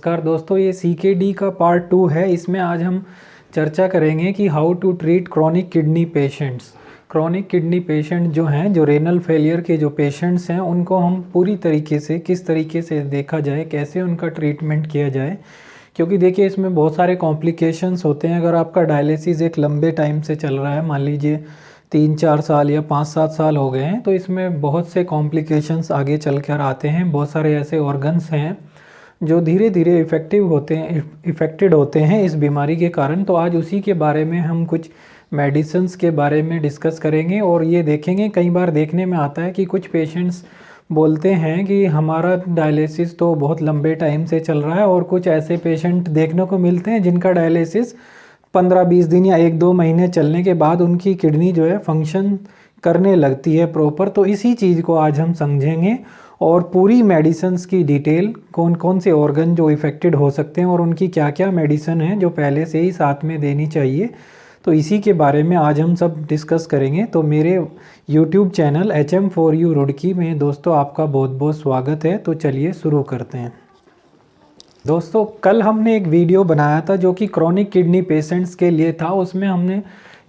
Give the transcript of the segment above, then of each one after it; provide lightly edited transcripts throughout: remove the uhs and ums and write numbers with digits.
नमस्कार दोस्तों, ये CKD का पार्ट 2 है। इसमें आज हम चर्चा करेंगे कि how to treat chronic kidney patients. Chronic kidney patient जो हैं, जो रेनल फेलियर के जो पेशेंट्स हैं, उनको हम पूरी तरीके से किस तरीके से देखा जाए, कैसे उनका ट्रीटमेंट किया जाए। क्योंकि देखिए इसमें बहुत सारे कॉम्प्लिकेशंस होते हैं। अगर आपका डायलिसिस एक लंबे टाइम से चल रहा है, मान लीजिए 3-4 साल या 5-7 साल हो गए हैं, तो इसमें बहुत से कॉम्प्लिकेशंस आगे चल कर आते हैं। बहुत सारे ऐसे ऑर्गन्स हैं जो धीरे धीरे इफ़ेक्टेड होते हैं इस बीमारी के कारण। तो आज उसी के बारे में हम कुछ मेडिसिन्स के बारे में डिस्कस करेंगे और ये देखेंगे, कई बार देखने में आता है कि कुछ पेशेंट्स बोलते हैं कि हमारा डायलिसिस तो बहुत लंबे टाइम से चल रहा है, और कुछ ऐसे पेशेंट देखने को मिलते हैं जिनका डायलिसिस 15-20 दिन या 1-2 महीने चलने के बाद उनकी किडनी जो है फंक्शन करने लगती है प्रॉपर। तो इसी चीज़ को आज हम समझेंगे और पूरी मेडिसिन्स की डिटेल, कौन कौन से ऑर्गन जो इफ़ेक्टेड हो सकते हैं और उनकी क्या क्या मेडिसिन है जो पहले से ही साथ में देनी चाहिए, तो इसी के बारे में आज हम सब डिस्कस करेंगे। तो मेरे YouTube चैनल HM4U रुड़की में दोस्तों आपका बहुत बहुत स्वागत है। तो चलिए शुरू करते हैं। दोस्तों, कल हमने एक वीडियो बनाया था जो कि क्रॉनिक किडनी पेशेंट्स के लिए था। उसमें हमने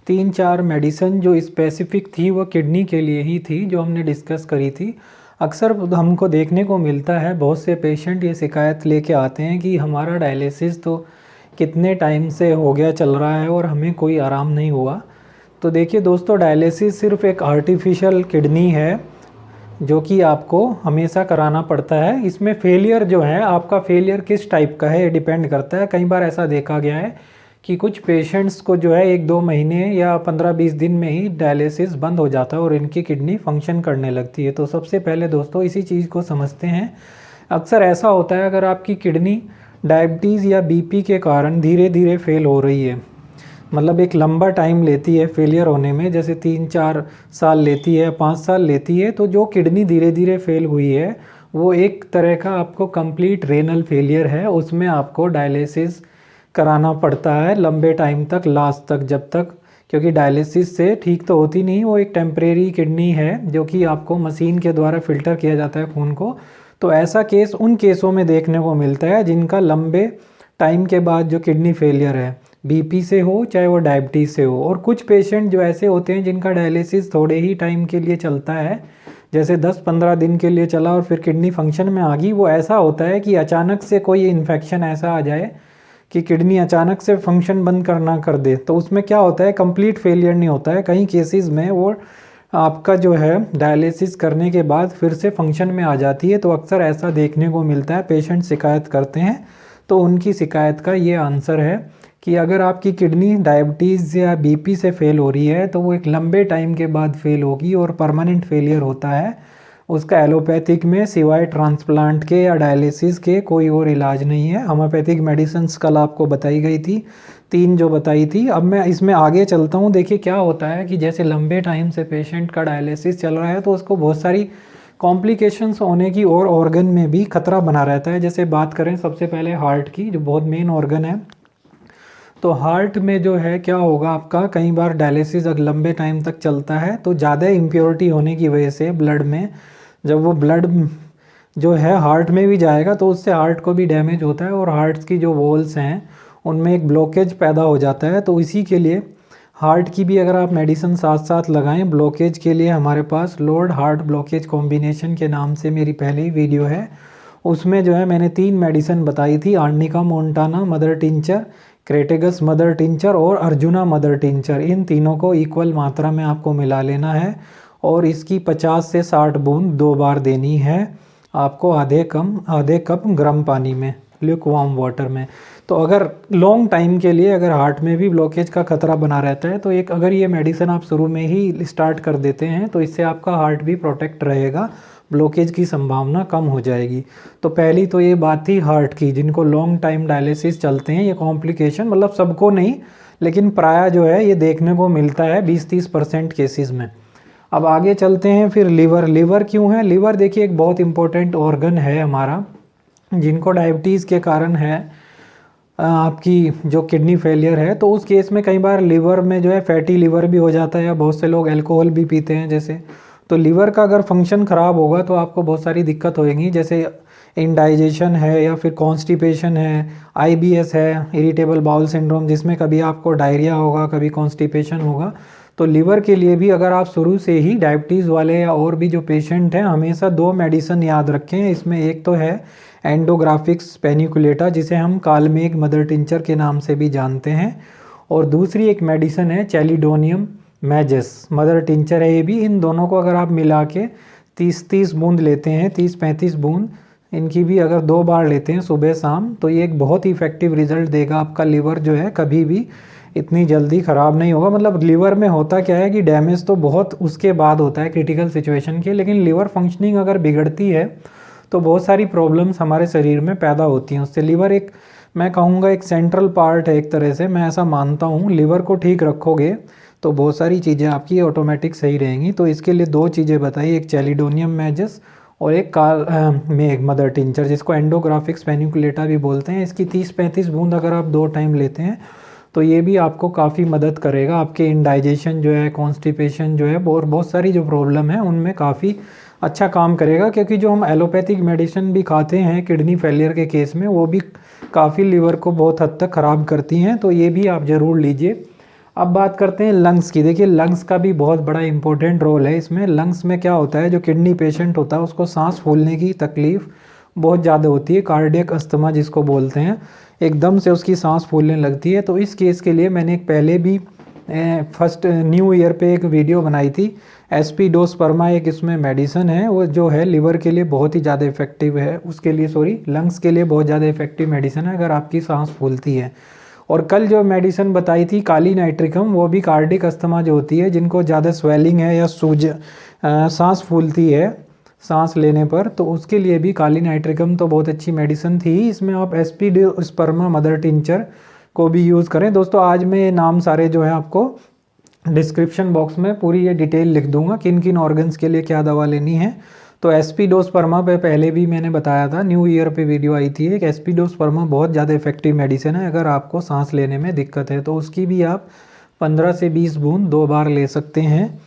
3-4 मेडिसिन जो स्पेसिफिक थी वो किडनी के लिए ही थी, जो हमने डिस्कस करी थी। अक्सर हमको देखने को मिलता है, बहुत से पेशेंट ये शिकायत लेके आते हैं कि हमारा डायलिसिस तो कितने टाइम से हो गया चल रहा है और हमें कोई आराम नहीं हुआ। तो देखिए दोस्तों, डायलिसिस सिर्फ एक आर्टिफिशियल किडनी है जो कि आपको हमेशा कराना पड़ता है। इसमें फेलियर जो है, आपका फेलियर किस टाइप का है ये डिपेंड करता है। कई बार ऐसा देखा गया है कि कुछ पेशेंट्स को जो है 1-2 महीने या 15-20 दिन में ही डायलिसिस बंद हो जाता है और इनकी किडनी फंक्शन करने लगती है। तो सबसे पहले दोस्तों इसी चीज़ को समझते हैं। अक्सर ऐसा होता है, अगर आपकी किडनी डायबिटीज़ या BP के कारण धीरे धीरे फेल हो रही है, मतलब एक लंबा टाइम लेती है फेलियर होने में, जैसे 3-4 साल लेती है, 5 साल लेती है, तो जो किडनी धीरे धीरे फेल हुई है वो एक तरह का आपको कंप्लीट रेनल फेलियर है। उसमें आपको डायलिसिस कराना पड़ता है लंबे टाइम तक, लास्ट तक, जब तक, क्योंकि डायलिसिस से ठीक तो होती नहीं, वो एक टेम्परेरी किडनी है जो कि आपको मशीन के द्वारा फ़िल्टर किया जाता है खून को। तो ऐसा केस उन केसों में देखने को मिलता है जिनका लंबे टाइम के बाद जो किडनी फेलियर है, BP से हो चाहे वो डायबिटीज़ से हो। और कुछ पेशेंट जो ऐसे होते हैं जिनका डायलिसिस थोड़े ही टाइम के लिए चलता है, जैसे 10-15 दिन के लिए चला और फिर किडनी फंक्शन में आ गई। वो ऐसा होता है कि अचानक से कोई इन्फेक्शन ऐसा आ जाए कि किडनी अचानक से फंक्शन बंद करना कर दे। तो उसमें क्या होता है, कंप्लीट फेलियर नहीं होता है, कई केसेस में वो आपका जो है डायलिसिस करने के बाद फिर से फंक्शन में आ जाती है। तो अक्सर ऐसा देखने को मिलता है, पेशेंट शिकायत करते हैं। तो उनकी शिकायत का ये आंसर है कि अगर आपकी किडनी डायबिटीज़ या BP से फेल हो रही है तो वो एक लंबे टाइम के बाद फेल होगी और परमानेंट फेलियर होता है। उसका एलोपैथिक में सिवाय ट्रांसप्लांट के या डायलिसिस के कोई और इलाज नहीं है। होम्योपैथिक मेडिसिन्स कल आपको बताई गई थी, 3 जो बताई थी। अब मैं इसमें आगे चलता हूँ। देखिए क्या होता है कि जैसे लंबे टाइम से पेशेंट का डायलिसिस चल रहा है तो उसको बहुत सारी कॉम्प्लिकेशंस होने की और ऑर्गन में भी खतरा बना रहता है। जैसे बात करें सबसे पहले हार्ट की, जो बहुत मेन ऑर्गन है, तो हार्ट में जो है क्या होगा आपका, कई बार डायलिसिस अगर लंबे टाइम तक चलता है तो ज़्यादा इम्प्योरिटी होने की वजह से ब्लड में, जब वो ब्लड जो है हार्ट में भी जाएगा तो उससे हार्ट को भी डैमेज होता है और हार्ट की जो वॉल्स हैं उनमें एक ब्लॉकेज पैदा हो जाता है। तो इसी के लिए हार्ट की भी अगर आप मेडिसिन साथ साथ लगाएं ब्लॉकेज के लिए, हमारे पास लोड हार्ट ब्लॉकेज कॉम्बिनेशन के नाम से मेरी पहली वीडियो है, उसमें जो है मैंने 3 मेडिसिन बताई थी, arnica Montana mother tincture, Crataegus mother tincture और अर्जुना मदर टिंचर। इन तीनों को इक्वल मात्रा में आपको मिला लेना है और इसकी 50 से 60 बूंद 2 बार देनी है आपको, आधे कप गर्म पानी में, ल्यूकवार्म वाटर में। तो अगर लॉन्ग टाइम के लिए अगर हार्ट में भी ब्लॉकेज का खतरा बना रहता है तो एक अगर ये मेडिसिन आप शुरू में ही स्टार्ट कर देते हैं तो इससे आपका हार्ट भी प्रोटेक्ट रहेगा, ब्लॉकेज की संभावना कम हो जाएगी। तो पहली तो ये बात थी हार्ट की, जिनको लॉन्ग टाइम डायलिसिस चलते हैं, ये कॉम्प्लिकेशन, मतलब सबको नहीं लेकिन प्राय जो है ये देखने को मिलता है 20-30% केसेस में। अब आगे चलते हैं फिर लिवर क्यों है। लिवर देखिए एक बहुत इंपॉर्टेंट ऑर्गन है हमारा, जिनको डायबिटीज़ के कारण है आपकी जो किडनी फेलियर है, तो उस केस में कई बार लिवर में जो है फैटी लिवर भी हो जाता है, या बहुत से लोग अल्कोहल भी पीते हैं जैसे। तो लिवर का अगर फंक्शन ख़राब होगा तो आपको बहुत सारी दिक्कत होएगी, जैसे इंडाइजेशन है या फिर कॉन्स्टिपेशन है, आईबीएस है, इरिटेबल बाउल सिंड्रोम जिसमें कभी आपको डायरिया होगा, कभी कॉन्स्टिपेशन होगा, तो लिवर के लिए भी अगर आप शुरू से ही डायबिटीज़ वाले या और भी जो पेशेंट हैं, हमेशा 2 मेडिसिन याद रखें। इसमें एक तो है एंडोग्राफिक्स पेनिकुलेटा जिसे हम कालमेघ मदर टिंचर के नाम से भी जानते हैं, और दूसरी एक मेडिसिन है चैलिडोनियम मैजस मदर टिंचर है ये भी। इन दोनों को अगर आप मिला के 30-30 बूंद लेते हैं, 30-35 बूंद इनकी भी अगर 2 बार लेते हैं सुबह शाम, तो ये एक बहुत ही इफेक्टिव रिजल्ट देगा। आपका लिवर जो है कभी भी इतनी जल्दी ख़राब नहीं होगा। मतलब लिवर में होता क्या है कि डैमेज तो बहुत उसके बाद होता है क्रिटिकल सिचुएशन के, लेकिन लिवर फंक्शनिंग अगर बिगड़ती है तो बहुत सारी प्रॉब्लम्स हमारे शरीर में पैदा होती हैं उससे। लिवर एक, मैं कहूँगा एक सेंट्रल पार्ट है एक तरह से, मैं ऐसा मानता हूँ। लिवर को ठीक रखोगे तो बहुत सारी चीज़ें आपकी ऑटोमेटिक सही रहेंगी। तो इसके लिए 2 चीज़ें बताई, एक चैलिडोनियम मैजस और एक कालमेघ मदर टिंचर जिसको एंडोग्राफिक्स पेनिकुलेटा भी बोलते हैं। इसकी 30-35 बूंद अगर आप 2 टाइम लेते हैं तो ये भी आपको काफ़ी मदद करेगा। आपके इंडाइजेशन जो है, कॉन्स्टिपेशन जो है और बहुत सारी जो प्रॉब्लम है उनमें काफ़ी अच्छा काम करेगा। क्योंकि जो हम एलोपैथिक मेडिसिन भी खाते हैं किडनी फेलियर के केस में, वो भी काफ़ी लिवर को बहुत हद तक ख़राब करती हैं, तो ये भी आप ज़रूर लीजिए। अब बात करते हैं लंग्स की। देखिए लंग्स का भी बहुत बड़ा इंपॉर्टेंट रोल है इसमें। लंग्स में क्या होता है, जो किडनी पेशेंट होता है उसको सांस फूलने की तकलीफ़ बहुत ज़्यादा होती है, कार्डियक अस्थमा जिसको बोलते हैं, एकदम से उसकी सांस फूलने लगती है। तो इस केस के लिए मैंने एक पहले भी फर्स्ट न्यू ईयर पे एक वीडियो बनाई थी। एस्पिडोस्पर्मा एक इसमें मेडिसिन है, वो जो है लिवर के लिए बहुत ही ज़्यादा इफेक्टिव है, उसके लिए लंग्स के लिए बहुत ज़्यादा इफेक्टिव मेडिसिन है अगर आपकी सांस फूलती है। और कल जो मेडिसिन बताई थी काली नाइट्रिकम, वो भी कार्डिक अस्थमा जो होती है, जिनको ज़्यादा स्वेलिंग है या सांस फूलती है सांस लेने पर, तो उसके लिए भी काली नाइट्रिकम तो बहुत अच्छी मेडिसिन थी। इसमें आप एस्पिडोस्पर्मा मदर टिंचर को भी यूज़ करें। दोस्तों आज मैं ये नाम सारे जो है आपको डिस्क्रिप्शन बॉक्स में पूरी ये डिटेल लिख दूंगा किन किन ऑर्गन्स के लिए क्या दवा लेनी है। तो एस्पिडोस्पर्मा पे पहले भी मैंने बताया था, न्यू ईयर पे वीडियो आई थी एक। एस्पिडोस्पर्मा बहुत ज़्यादा इफेक्टिव मेडिसिन है अगर आपको सांस लेने में दिक्कत है, तो उसकी भी आप 15 से 20 बूंद 2 बार ले सकते हैं।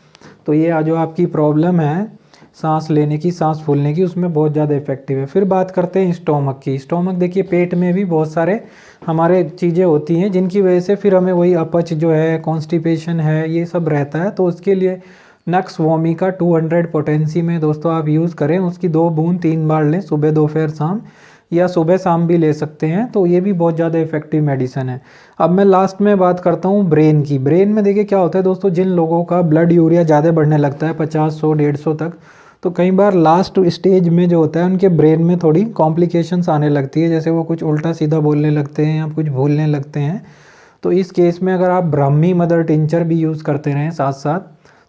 तो ये जो आपकी प्रॉब्लम है सांस लेने की, सांस फूलने की, उसमें बहुत ज़्यादा इफेक्टिव है। फिर बात करते हैं स्टोमक की। स्टोमक देखिए पेट में भी बहुत सारे हमारे चीज़ें होती हैं जिनकी वजह से फिर हमें वही अपच जो है, कॉन्स्टिपेशन है, ये सब रहता है। तो उसके लिए नक्स वोमिका 200 पोटेंसी में दोस्तों आप यूज़ करें, उसकी 2 बूंद 3 बार लें, सुबह दोपहर शाम, या सुबह शाम भी ले सकते हैं। तो ये भी बहुत ज़्यादा इफेक्टिव मेडिसिन है। अब मैं लास्ट में बात करता हूँ ब्रेन की। ब्रेन में देखिए क्या होता है दोस्तों, जिन लोगों का ब्लड यूरिया ज़्यादा बढ़ने लगता है 50, 100, 150 तक, तो कई बार लास्ट स्टेज में जो होता है उनके ब्रेन में थोड़ी कॉम्प्लिकेशंस आने लगती है, जैसे वो कुछ उल्टा सीधा बोलने लगते हैं या कुछ भूलने लगते हैं। तो इस केस में अगर आप ब्राह्मी मदर टिंचर भी यूज़ करते रहें साथ साथ,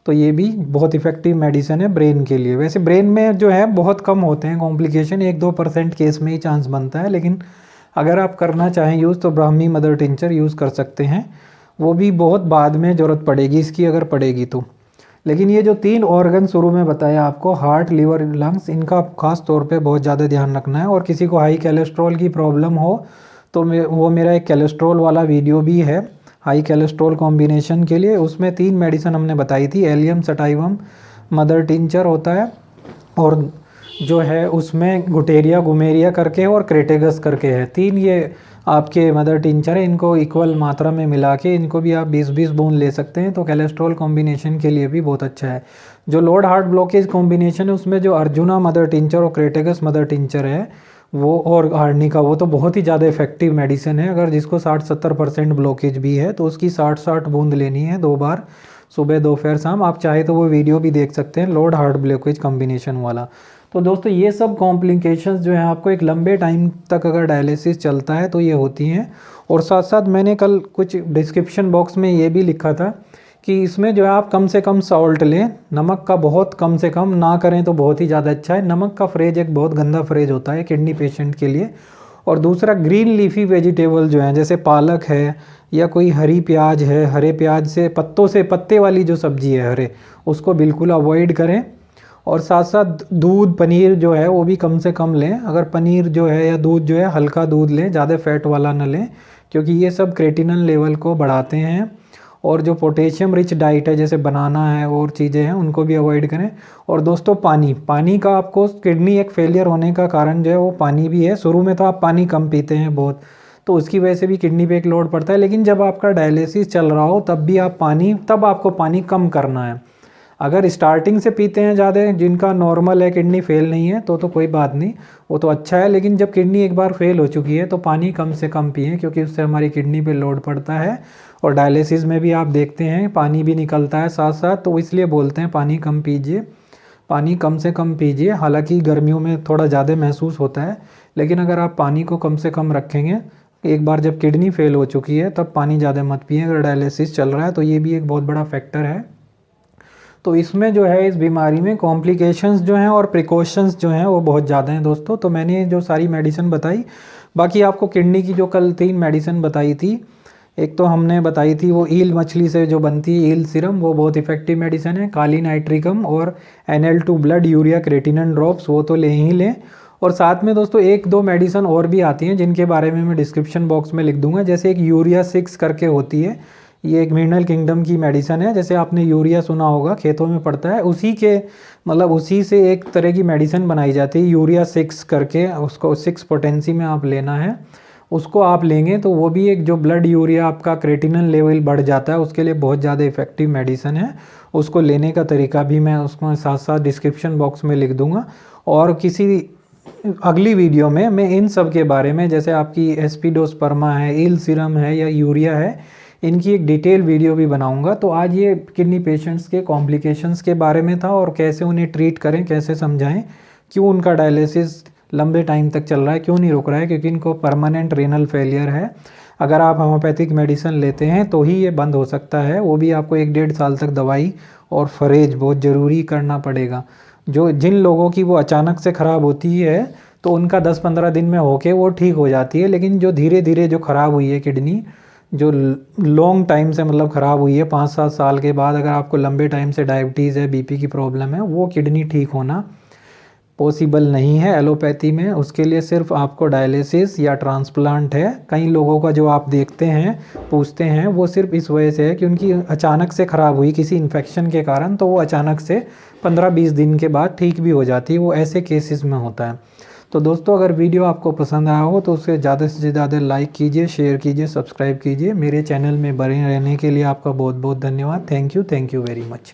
तो ये भी बहुत इफेक्टिव मेडिसिन है ब्रेन के लिए। वैसे ब्रेन में जो है बहुत कम होते हैं कॉम्प्लिकेशन, 1-2% केस में ही चांस बनता है, लेकिन अगर आप करना चाहें यूज़ तो ब्राह्मी मदर टिंचर यूज़ कर सकते हैं। वो भी बहुत बाद में ज़रूरत पड़ेगी इसकी अगर पड़ेगी तो। लेकिन ये जो 3 ऑर्गन शुरू में बताया आपको, हार्ट, लिवर, लंग्स, इनका खास तौर पे बहुत ज़्यादा ध्यान रखना है। और किसी को हाई कोलेस्ट्रॉल की प्रॉब्लम हो तो वो मेरा एक कोलेस्ट्रॉल वाला वीडियो भी है हाई कोलेस्ट्रॉल कॉम्बिनेशन के लिए। उसमें 3 मेडिसिन हमने बताई थी, एलियम सटाइवम मदर टिंचर होता है, और जो है उसमें गुटेरिया गुमेरिया करके और क्रेटेगस करके है। 3 ये आपके मदर टिंचर है, इनको इक्वल मात्रा में मिला के इनको भी आप 20-20 बूंद ले सकते हैं, तो कोलेस्ट्रॉल कॉम्बिनेशन के लिए भी बहुत अच्छा है। जो लोड हार्ट ब्लॉकेज कॉम्बिनेशन है उसमें जो अर्जुना मदर टिंचर और क्रेटेगस मदर टिंचर है वो, और आर्निका, वो तो बहुत ही ज़्यादा इफेक्टिव मेडिसिन है। अगर जिसको 60-70% ब्लॉकेज भी है तो उसकी 60-60 बूंद लेनी है 2 बार, सुबह दोपहर शाम। आप चाहे तो वो वीडियो भी देख सकते हैं लोड हार्ट ब्लॉकेज कॉम्बिनेशन वाला। तो दोस्तों ये सब कॉम्प्लिकेशंस जो है आपको एक लंबे टाइम तक अगर डायलिसिस चलता है तो ये होती हैं। और साथ साथ मैंने कल कुछ डिस्क्रिप्शन बॉक्स में ये भी लिखा था कि इसमें जो है आप कम से कम सॉल्ट लें, नमक का बहुत कम से कम ना करें तो बहुत ही ज़्यादा अच्छा है। नमक का फ्रेज एक बहुत गंदा फ्रेज होता है किडनी पेशेंट के लिए। और दूसरा ग्रीन लीफी वेजिटेबल जो हैं, जैसे पालक है या कोई हरी प्याज है, हरे प्याज से पत्तों से पत्ते वाली जो सब्जी है हरे, उसको बिल्कुल अवॉइड करें। और साथ साथ दूध, पनीर जो है वो भी कम से कम लें। अगर पनीर जो है या दूध जो है हल्का दूध लें, ज़्यादा फैट वाला न लें, क्योंकि ये सब क्रेटिनिन लेवल को बढ़ाते हैं। और जो पोटेशियम रिच डाइट है जैसे बनाना है और चीज़ें हैं उनको भी अवॉइड करें। और दोस्तों पानी का आपको किडनी एक फेलियर होने का कारण जो है वो पानी भी है। शुरू में तो आप पानी कम पीते हैं बहुत, तो उसकी वजह से भी किडनी पे एक लोड पड़ता है, लेकिन जब आपका डायलिसिस चल रहा हो तब आपको पानी कम करना है। अगर स्टार्टिंग से पीते हैं ज़्यादा, जिनका नॉर्मल है, किडनी फेल नहीं है, तो कोई बात नहीं, वो तो अच्छा है। लेकिन जब किडनी एक बार फेल हो चुकी है तो पानी कम से कम पिएं, क्योंकि उससे हमारी किडनी पे लोड पड़ता है। और डायलिसिस में भी आप देखते हैं पानी भी निकलता है साथ साथ, तो इसलिए बोलते हैं पानी कम पीजिए, पानी कम से कम पीजिए। हालांकि गर्मियों में थोड़ा ज़्यादा महसूस होता है, लेकिन अगर आप पानी को कम से कम रखेंगे, एक बार जब किडनी फेल हो चुकी है तब पानी ज़्यादा मत पिए। अगर डायलिसिस चल रहा है तो ये भी एक बहुत बड़ा फैक्टर है। तो इसमें जो है, इस बीमारी में कॉम्प्लिकेशंस जो हैं और प्रिकॉशंस जो हैं वो बहुत ज़्यादा हैं दोस्तों। तो मैंने जो सारी मेडिसिन बताई, बाकी आपको किडनी की जो कल 3 मेडिसिन बताई थी, एक तो हमने बताई थी वो ईल मछली से जो बनती है ईल सीरम, वो बहुत इफेक्टिव मेडिसिन है। काली नाइट्रिकम और NL2 blood urea creatinine drops, वो तो ले ही लें। और साथ में दोस्तों 1-2 मेडिसिन और भी आती हैं जिनके बारे में मैं डिस्क्रिप्शन बॉक्स में लिख दूंगा। जैसे एक यूरिया 6 करके होती है, ये एक मिनरल किंगडम की मेडिसिन है। जैसे आपने यूरिया सुना होगा, खेतों में पड़ता है, उसी से एक तरह की मेडिसिन बनाई जाती है यूरिया 6 करके। उसको 6 पोटेंसी में आप लेना है, उसको आप लेंगे तो वो भी एक जो ब्लड यूरिया आपका क्रेटिनिन लेवल बढ़ जाता है, उसके लिए बहुत ज़्यादा इफेक्टिव मेडिसिन है। उसको लेने का तरीका भी मैं उसको साथ साथ डिस्क्रिप्शन बॉक्स में लिख दूंगा। और किसी अगली वीडियो में मैं इन सब के बारे में, जैसे आपकी एस्पिडोस्पर्मा है, ईल सीरम है या यूरिया है, इनकी एक डिटेल वीडियो भी बनाऊंगा। तो आज ये किडनी पेशेंट्स के कॉम्प्लिकेशंस के बारे में था और कैसे उन्हें ट्रीट करें, कैसे समझाएं, क्यों उनका डायलिसिस लंबे टाइम तक चल रहा है, क्यों नहीं रुक रहा है, क्योंकि इनको परमानेंट रेनल फेलियर है। अगर आप होम्योपैथिक मेडिसिन लेते हैं तो ही ये बंद हो सकता है, वो भी आपको 1-1.5 साल तक दवाई और फरेज बहुत ज़रूरी करना पड़ेगा। जिन लोगों की वो अचानक से ख़राब होती है तो उनका 10-15 दिन में होके वो ठीक हो जाती है, लेकिन जो धीरे धीरे जो ख़राब हुई है किडनी, जो लॉन्ग टाइम से मतलब ख़राब हुई है 5-7 साल के बाद, अगर आपको लंबे टाइम से डायबिटीज़ है, BP की प्रॉब्लम है, वो किडनी ठीक होना पॉसिबल नहीं है एलोपैथी में। उसके लिए सिर्फ आपको डायलिसिस या ट्रांसप्लांट है। कई लोगों का जो आप देखते हैं, पूछते हैं, वो सिर्फ इस वजह से है कि उनकी अचानक से ख़राब हुई किसी इन्फेक्शन के कारण, तो वो अचानक से 15-20 दिन के बाद ठीक भी हो जाती है, वो ऐसे केसेस में होता है। तो दोस्तों, अगर वीडियो आपको पसंद आया हो तो उसे ज़्यादा से ज़्यादा लाइक कीजिए, शेयर कीजिए, सब्सक्राइब कीजिए। मेरे चैनल में बने रहने के लिए आपका बहुत बहुत धन्यवाद। Thank you very much.